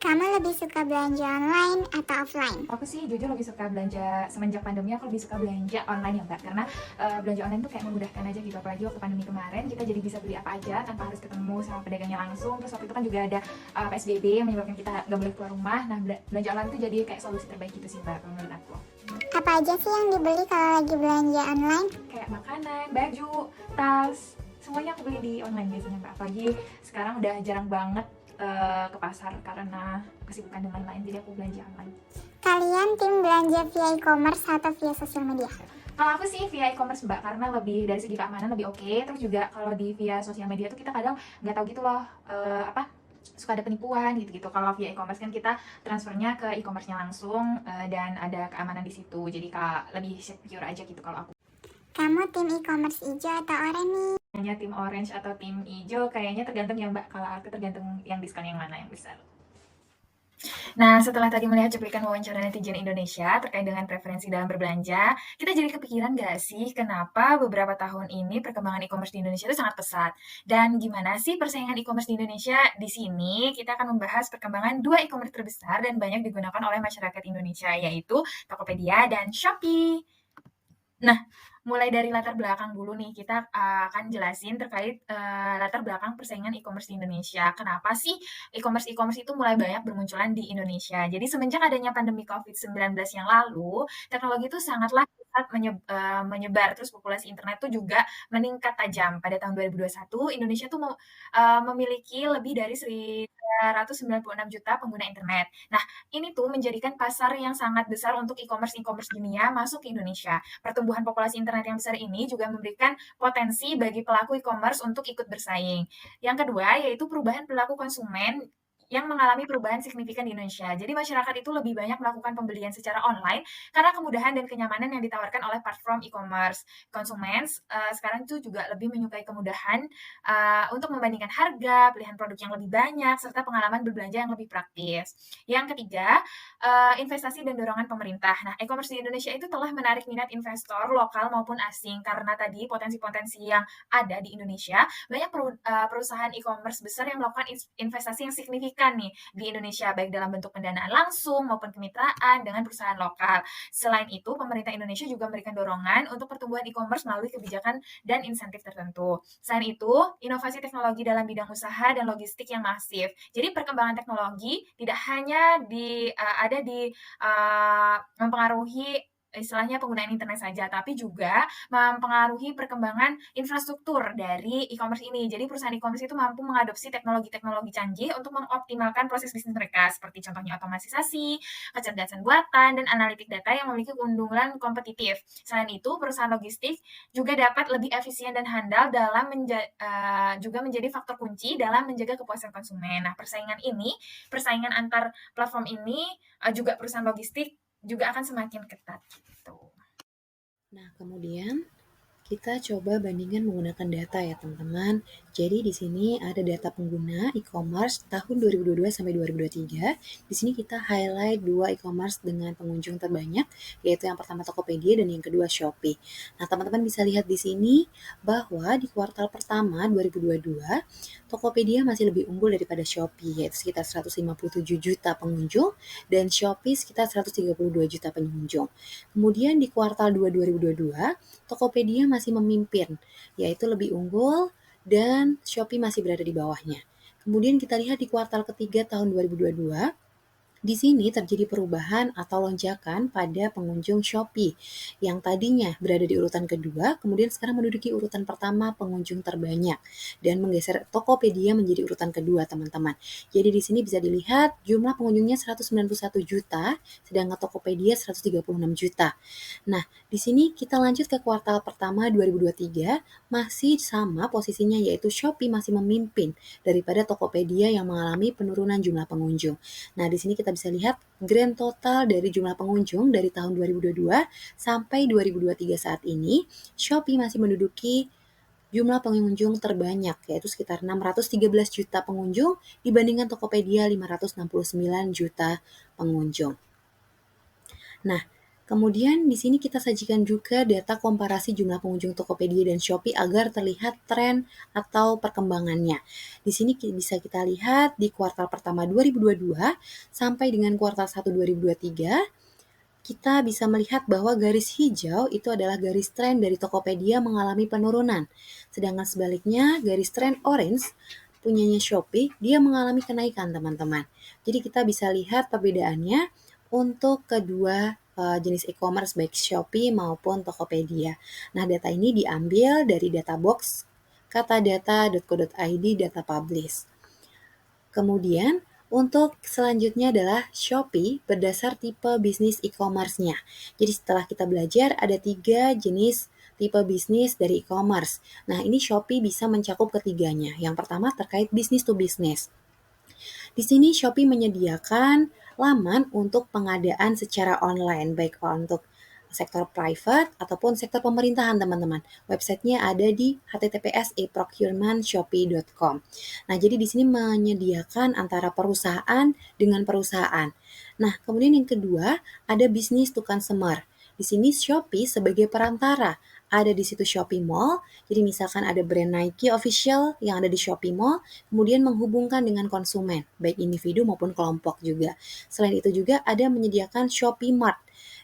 Kamu lebih suka belanja online atau offline? Aku sih jujur lebih suka belanja semenjak pandemi. Aku lebih suka belanja online ya Mbak, karena belanja online tuh kayak memudahkan aja gitu. Apalagi waktu pandemi kemarin kita jadi bisa beli apa aja tanpa harus ketemu sama pedagangnya langsung. Terus waktu itu kan juga ada PSBB yang menyebabkan kita nggak boleh keluar rumah. Nah, belanja online tuh jadi kayak solusi terbaik gitu sih Mbak, kalau menurut aku. Apa aja sih yang dibeli kalau lagi belanja online? Kayak makanan, baju, tas, semuanya aku beli di online biasanya Mbak. Apalagi sekarang udah jarang banget ke pasar karena kesibukan dan lain-lain, jadi aku belanja online. Kalian tim belanja via e-commerce atau via sosial media? Kalau aku sih via e-commerce Mbak, karena lebih dari segi keamanan lebih oke. Terus juga kalau di via sosial media tuh kita kadang nggak tahu gitu loh, suka ada penipuan gitu-gitu. Kalau via e-commerce kan kita transfernya ke e-commerce-nya langsung, dan ada keamanan di situ. Jadi lebih secure aja gitu kalau aku. Kamu tim e-commerce hijau atau oranye nih? Hanya tim orange atau tim hijau kayaknya tergantung ya Mbak. Kalau aku tergantung yang diskon yang mana yang besar. Nah, setelah tadi melihat cuplikan wawancara netizen Indonesia terkait dengan preferensi dalam berbelanja, kita jadi kepikiran nggak sih kenapa beberapa tahun ini perkembangan e-commerce di Indonesia itu sangat pesat? Dan gimana sih persaingan e-commerce di Indonesia? Di sini kita akan membahas perkembangan dua e-commerce terbesar dan banyak digunakan oleh masyarakat Indonesia, yaitu Tokopedia dan Shopee. Nah, mulai dari latar belakang dulu nih, kita akan jelasin terkait latar belakang persaingan e-commerce di Indonesia. Kenapa sih e-commerce itu mulai banyak bermunculan di Indonesia? Jadi semenjak adanya pandemi COVID-19 yang lalu, teknologi itu sangatlah cepat menyebar, terus populasi internet tuh juga meningkat tajam. Pada tahun 2021, Indonesia tuh memiliki lebih dari 396 juta pengguna internet. Nah, ini tuh menjadikan pasar yang sangat besar untuk e-commerce dunia masuk ke Indonesia. Pertumbuhan populasi internet yang besar ini juga memberikan potensi bagi pelaku e-commerce untuk ikut bersaing. Yang kedua, yaitu perubahan perilaku konsumen yang mengalami perubahan signifikan di Indonesia. Jadi masyarakat itu lebih banyak melakukan pembelian secara online karena kemudahan dan kenyamanan yang ditawarkan oleh platform e-commerce. Konsumen sekarang itu juga lebih menyukai kemudahan untuk membandingkan harga, pilihan produk yang lebih banyak, serta pengalaman berbelanja yang lebih praktis. Yang ketiga, investasi dan dorongan pemerintah. Nah, e-commerce di Indonesia itu telah menarik minat investor lokal maupun asing karena tadi potensi-potensi yang ada di Indonesia, banyak perusahaan e-commerce besar yang melakukan investasi yang signifikan nih di Indonesia, baik dalam bentuk pendanaan langsung maupun kemitraan dengan perusahaan lokal. Selain itu, pemerintah Indonesia juga memberikan dorongan untuk pertumbuhan e-commerce melalui kebijakan dan insentif tertentu. Selain itu, inovasi teknologi dalam bidang usaha dan logistik yang masif. Jadi perkembangan teknologi tidak hanya ada di mempengaruhi istilahnya penggunaan internet saja, tapi juga mempengaruhi perkembangan infrastruktur dari e-commerce ini. Jadi perusahaan e-commerce itu mampu mengadopsi teknologi-teknologi canggih untuk mengoptimalkan proses bisnis mereka, seperti contohnya otomatisasi, kecerdasan buatan, dan analitik data yang memiliki keunggulan kompetitif. Selain itu, perusahaan logistik juga dapat lebih efisien dan handal dalam juga menjadi faktor kunci dalam menjaga kepuasan konsumen. Nah, persaingan antar platform ini juga perusahaan logistik juga akan semakin ketat gitu. Nah, kemudian kita coba bandingkan menggunakan data ya teman-teman. Jadi di sini ada data pengguna e-commerce tahun 2022 sampai 2023. Di sini kita highlight dua e-commerce dengan pengunjung terbanyak, yaitu yang pertama Tokopedia dan yang kedua Shopee. Nah, teman-teman bisa lihat di sini bahwa di kuartal pertama 2022, Tokopedia masih lebih unggul daripada Shopee, yaitu sekitar 157 juta pengunjung dan Shopee sekitar 132 juta pengunjung. Kemudian di kuartal 2 2022, Tokopedia masih memimpin, yaitu lebih unggul dan Shopee masih berada di bawahnya. Kemudian kita lihat di kuartal ketiga tahun 2022, di sini terjadi perubahan atau lonjakan pada pengunjung Shopee yang tadinya berada di urutan kedua, kemudian sekarang menduduki urutan pertama pengunjung terbanyak dan menggeser Tokopedia menjadi urutan kedua, teman-teman. Jadi di sini bisa dilihat jumlah pengunjungnya 191 juta, sedangkan Tokopedia 136 juta. Nah, di sini kita lanjut ke kuartal pertama 2023, masih sama posisinya yaitu Shopee masih memimpin daripada Tokopedia yang mengalami penurunan jumlah pengunjung. Nah, di sini kita bisa lihat grand total dari jumlah pengunjung dari tahun 2022 sampai 2023 saat ini, Shopee masih menduduki jumlah pengunjung terbanyak, yaitu sekitar 613 juta pengunjung dibandingkan Tokopedia 569 juta pengunjung. Nah, Kemudian di sini kita sajikan juga data komparasi jumlah pengunjung Tokopedia dan Shopee agar terlihat tren atau perkembangannya. Di sini bisa kita lihat di kuartal pertama 2022 sampai dengan kuartal 1 2023, kita bisa melihat bahwa garis hijau itu adalah garis tren dari Tokopedia mengalami penurunan. Sedangkan sebaliknya, garis tren orange punyanya Shopee, dia mengalami kenaikan, teman-teman. Jadi kita bisa lihat perbedaannya untuk kedua jenis e-commerce baik Shopee maupun Tokopedia. Nah, data ini diambil dari databox katadata.co.id data publish. Kemudian, untuk selanjutnya adalah Shopee berdasar tipe bisnis e-commerce-nya. Jadi setelah kita belajar ada 3 jenis tipe bisnis dari e-commerce. Nah, ini Shopee bisa mencakup ketiganya. Yang pertama terkait bisnis to bisnis. Di sini Shopee menyediakan laman untuk pengadaan secara online, baik untuk sektor private ataupun sektor pemerintahan, teman-teman. Websitenya ada di https://e-procurementshopee.com. Nah, jadi di sini menyediakan antara perusahaan dengan perusahaan. Nah, kemudian yang kedua ada bisnis to consumer. Di sini Shopee sebagai perantara. Ada di situ Shopee Mall. Jadi misalkan ada brand Nike official yang ada di Shopee Mall, kemudian menghubungkan dengan konsumen, baik individu maupun kelompok juga. Selain itu juga ada menyediakan Shopee Mart.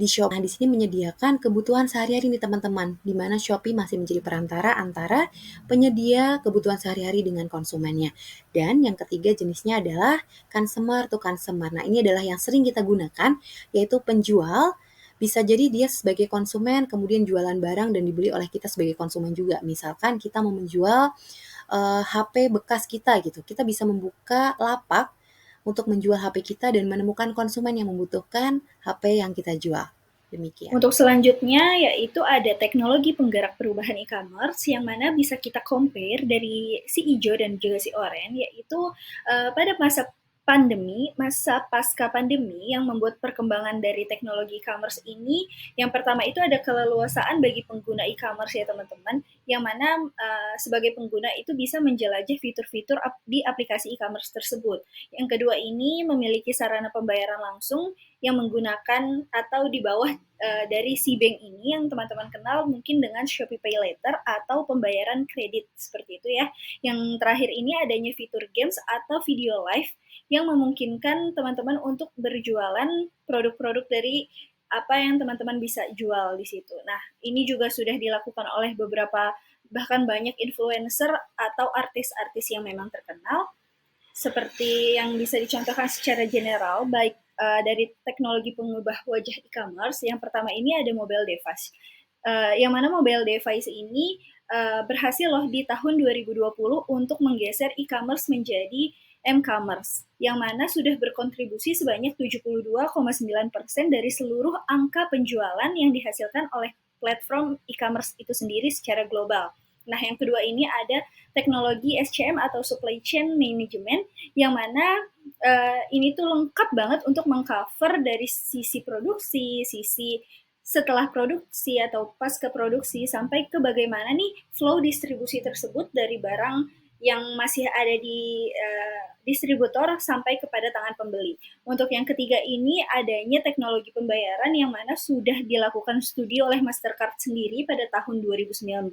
Nah, di sini menyediakan kebutuhan sehari-hari nih teman-teman, di mana Shopee masih menjadi perantara antara penyedia kebutuhan sehari-hari dengan konsumennya. Dan yang ketiga jenisnya adalah consumer to consumer. Nah, ini adalah yang sering kita gunakan, yaitu penjual bisa jadi dia sebagai konsumen kemudian jualan barang dan dibeli oleh kita sebagai konsumen juga. Misalkan kita mau menjual HP bekas kita gitu. Kita bisa membuka lapak untuk menjual HP kita dan menemukan konsumen yang membutuhkan HP yang kita jual. Demikian. Untuk selanjutnya yaitu ada teknologi penggerak perubahan e-commerce yang mana bisa kita compare dari si hijau dan juga si oranye, yaitu pada masa pasca pandemi yang membuat perkembangan dari teknologi e-commerce ini, yang pertama itu ada keleluasaan bagi pengguna e-commerce ya teman-teman, yang mana sebagai pengguna itu bisa menjelajah fitur-fitur di aplikasi e-commerce tersebut. Yang kedua ini memiliki sarana pembayaran langsung yang menggunakan atau di bawah dari si bank ini yang teman-teman kenal mungkin dengan Shopee Pay Later atau pembayaran kredit seperti itu ya. Yang terakhir ini adanya fitur games atau video live yang memungkinkan teman-teman untuk berjualan produk-produk dari apa yang teman-teman bisa jual di situ. Nah, ini juga sudah dilakukan oleh beberapa bahkan banyak influencer atau artis-artis yang memang terkenal, seperti yang bisa dicontohkan secara general, baik dari teknologi pengubah wajah e-commerce. Yang pertama ini ada mobile device. Yang mana mobile device ini berhasil loh di tahun 2020 untuk menggeser e-commerce menjadi m-commerce, yang mana sudah berkontribusi sebanyak 72,9% dari seluruh angka penjualan yang dihasilkan oleh platform e-commerce itu sendiri secara global. Nah, yang kedua ini ada teknologi SCM atau Supply Chain Management, yang mana ini tuh lengkap banget untuk mengcover dari sisi produksi, sisi setelah produksi atau pasca produksi, sampai ke bagaimana nih flow distribusi tersebut dari barang yang masih ada di distributor sampai kepada tangan pembeli. Untuk yang ketiga ini adanya teknologi pembayaran yang mana sudah dilakukan studi oleh Mastercard sendiri pada tahun 2019.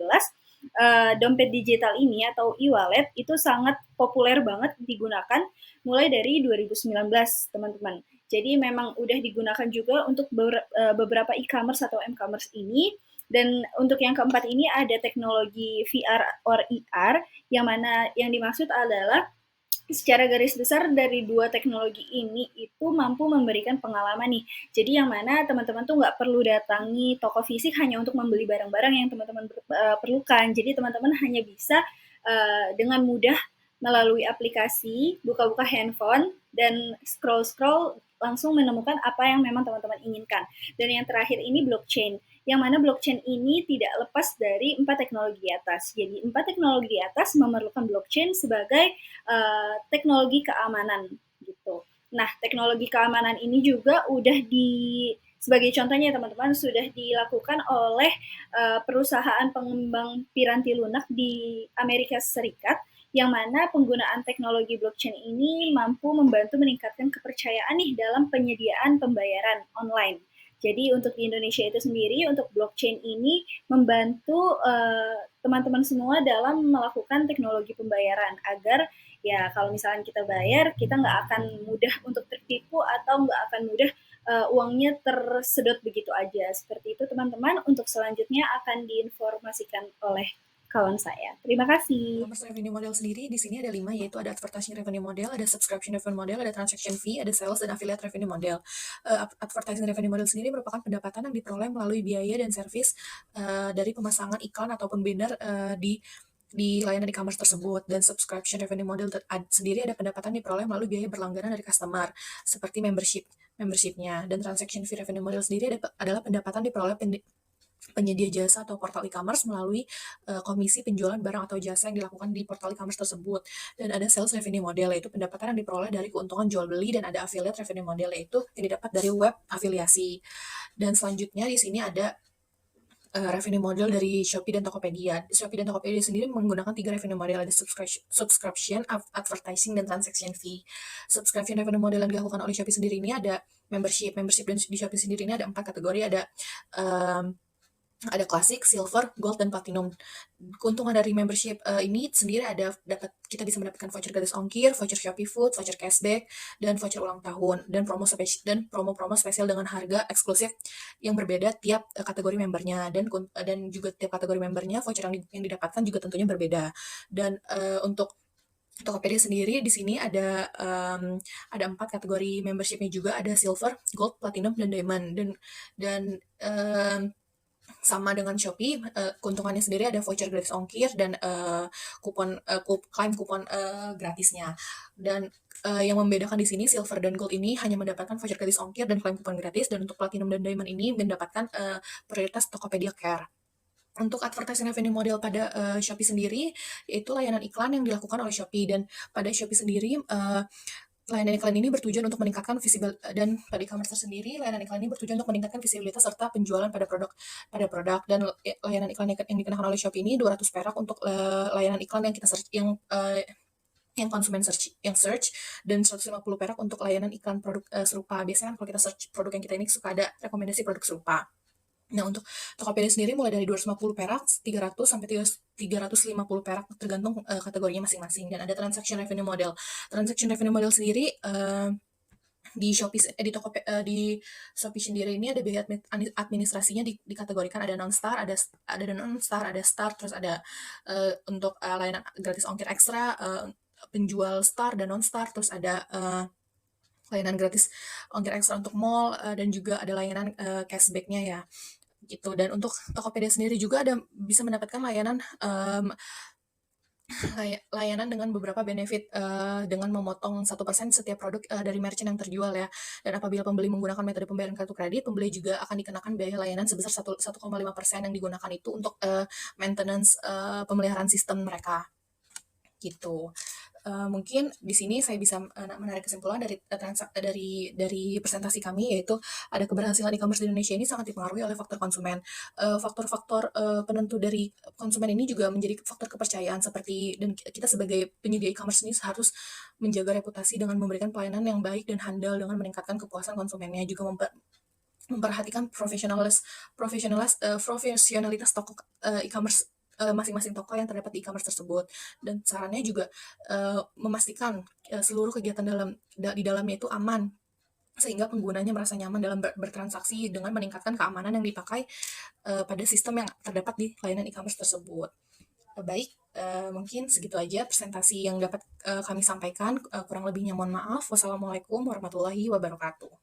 Dompet digital ini atau e-wallet itu sangat populer banget digunakan mulai dari 2019, teman-teman. Jadi memang udah digunakan juga untuk beberapa e-commerce atau m-commerce ini. Dan untuk yang keempat ini ada teknologi VR or ER, yang mana yang dimaksud adalah secara garis besar dari dua teknologi ini itu mampu memberikan pengalaman nih. Jadi yang mana teman-teman tuh nggak perlu datangi toko fisik hanya untuk membeli barang-barang yang teman-teman perlukan. Jadi teman-teman hanya bisa dengan mudah melalui aplikasi, buka-buka handphone, dan scroll-scroll langsung menemukan apa yang memang teman-teman inginkan. Dan yang terakhir ini blockchain, yang mana blockchain ini tidak lepas dari 4 teknologi di atas. Jadi 4 teknologi di atas memerlukan blockchain sebagai teknologi keamanan gitu. Nah, teknologi keamanan ini juga udah sebagai contohnya teman-teman sudah dilakukan oleh perusahaan pengembang piranti lunak di Amerika Serikat, yang mana penggunaan teknologi blockchain ini mampu membantu meningkatkan kepercayaan nih dalam penyediaan pembayaran online. Jadi untuk di Indonesia itu sendiri, untuk blockchain ini membantu teman-teman semua dalam melakukan teknologi pembayaran agar ya kalau misalnya kita bayar, kita nggak akan mudah untuk tertipu atau nggak akan mudah uangnya tersedot begitu aja. Seperti itu teman-teman, untuk selanjutnya akan diinformasikan oleh kawan saya. Terima kasih. E-commerce revenue model sendiri di sini ada 5, yaitu ada advertising revenue model, ada subscription revenue model, ada transaction fee, ada sales dan affiliate revenue model. Advertising revenue model sendiri merupakan pendapatan yang diperoleh melalui biaya dan servis dari pemasangan iklan ataupun banner di layanan e-commerce tersebut. Dan subscription revenue model sendiri ada pendapatan diperoleh melalui biaya berlangganan dari customer seperti membershipnya. Dan transaction fee revenue model sendiri adalah pendapatan diperoleh penyedia jasa atau portal e-commerce melalui komisi penjualan barang atau jasa yang dilakukan di portal e-commerce tersebut. Dan ada sales revenue model, yaitu pendapatan yang diperoleh dari keuntungan jual beli, dan ada affiliate revenue model, yaitu yang didapat dari web afiliasi. Dan selanjutnya di sini ada revenue model dari Shopee dan Tokopedia. Shopee dan Tokopedia sendiri menggunakan 3 revenue model, ada subscription, advertising, dan transaction fee. Subscription revenue model yang dilakukan oleh Shopee sendiri ini ada membership dan di Shopee sendiri ini ada 4 kategori, ada klasik, silver, gold, dan platinum. Keuntungan dari membership ini sendiri kita bisa mendapatkan voucher gratis ongkir, voucher Shopee Food, voucher cashback, dan voucher ulang tahun, dan promo-promo spesial dengan harga eksklusif yang berbeda tiap kategori membernya, dan juga tiap kategori membernya voucher yang didapatkan juga tentunya berbeda. Dan untuk Tokopedia sendiri di sini ada 4 kategori membershipnya juga, ada silver, gold, platinum, dan diamond. Dan sama dengan Shopee, keuntungannya sendiri ada voucher gratis ongkir dan klaim kupon gratisnya. Dan yang membedakan di sini silver dan gold ini hanya mendapatkan voucher gratis ongkir dan klaim kupon gratis, dan untuk platinum dan diamond ini mendapatkan prioritas Tokopedia Care. Untuk advertising revenue model pada Shopee sendiri, yaitu layanan iklan yang dilakukan oleh Shopee. Dan pada Shopee sendiri, layanan iklan ini bertujuan untuk meningkatkan dan pada e-commerce tersendiri, layanan iklan ini bertujuan untuk meningkatkan visibilitas serta penjualan pada produk. Dan layanan iklan yang dikenakan oleh Shopee ini 200 perak untuk layanan iklan yang kita search, yang konsumen search, dan 150 perak untuk layanan iklan produk serupa. Biasanya kalau kita search produk yang kita ini suka ada rekomendasi produk serupa. Nah, untuk Tokopedia sendiri mulai dari 250 perak, 300 sampai 350 perak tergantung kategorinya masing-masing. Dan ada transaction revenue model. Transaction revenue model sendiri di Shopee sendiri ini ada biaya administrasinya dikategorikan ada non-star, ada star, terus ada untuk layanan gratis ongkir ekstra, penjual star dan non-star, terus ada layanan gratis ongkir ekstra untuk mall, dan juga ada layanan cashback-nya ya gitu. Dan untuk Tokopedia sendiri juga bisa mendapatkan layanan dengan beberapa benefit, dengan memotong 1% setiap produk dari merchant yang terjual ya. Dan apabila pembeli menggunakan metode pembayaran kartu kredit, pembeli juga akan dikenakan biaya layanan sebesar 1,5% yang digunakan itu untuk maintenance pemeliharaan sistem mereka gitu. Mungkin di sini saya bisa menarik kesimpulan dari presentasi kami, yaitu ada keberhasilan e-commerce di Indonesia ini sangat dipengaruhi oleh faktor konsumen. Faktor-faktor penentu dari konsumen ini juga menjadi faktor kepercayaan, dan kita sebagai penyedia e-commerce ini harus menjaga reputasi dengan memberikan pelayanan yang baik dan handal dengan meningkatkan kepuasan konsumennya, juga memperhatikan profesionalitas toko e-commerce masing-masing toko yang terdapat di e-commerce tersebut. Dan sarannya juga memastikan seluruh kegiatan di dalamnya itu aman, sehingga penggunanya merasa nyaman dalam bertransaksi dengan meningkatkan keamanan yang dipakai pada sistem yang terdapat di layanan e-commerce tersebut. Baik, mungkin segitu aja presentasi yang dapat kami sampaikan. Kurang lebihnya mohon maaf. Wassalamualaikum warahmatullahi wabarakatuh.